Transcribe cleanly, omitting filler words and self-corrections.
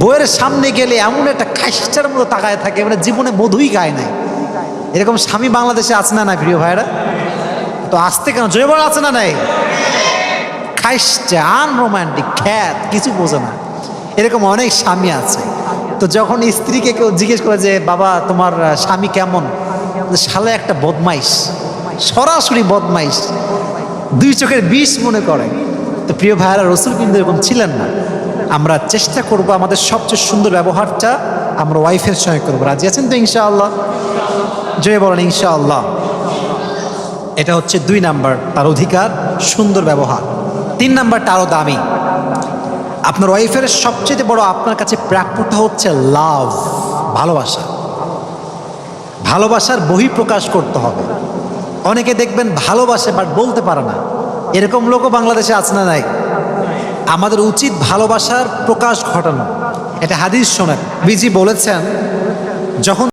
বউয়ের সামনে গেলে এমন একটা খাইস্টার মতো তাকায় থাকে, মানে জীবনে মধুই গায় নাই। এরকম স্বামী বাংলাদেশে আছে না না প্রিয় ভাইরা? তো আসতে কেন জয় বড় আছে না নাই? খাইস্টা আনরোমান্টিক খ্যাত, কিছু বোঝে না, এরকম অনেক স্বামী আছে। তো যখন স্ত্রীকে কেউ জিজ্ঞেস করে যে বাবা তোমার স্বামী কেমন, শালা একটা বদমাইশ, সরাসরি বদমাইশ, দুই চোখের বিষ মনে করে। তো প্রিয় ভাইয়ারা, রসুল কিন্তু এরকম ছিলেন না। আমরা চেষ্টা করব আমাদের সবচেয়ে সুন্দর ব্যবহারটা আমরা ওয়াইফের সঙ্গে করবো। রাজি আছেন তো ইনশাআল্লাহ? জয় বলেন ইনশাআল্লাহ। এটা হচ্ছে 2 নাম্বার, তার অধিকার সুন্দর ব্যবহার। 3 নাম্বারটা আরও দামি। আপনার ওয়াইফের সবচেয়ে বড় আপনার কাছে প্রাপ্যটা হচ্ছে লাভ, ভালোবাসা। ভালোবাসার বহিঃপ্রকাশ করতে হবে। অনেকে দেখবেন ভালোবাসে বাট বলতে পারে না, এরকম লোকও বাংলাদেশে আছে না নাই? আমাদের উচিত ভালোবাসার প্রকাশ ঘটানো। এটা হাদিস শোনেন, বিজি বলেছেন, যখন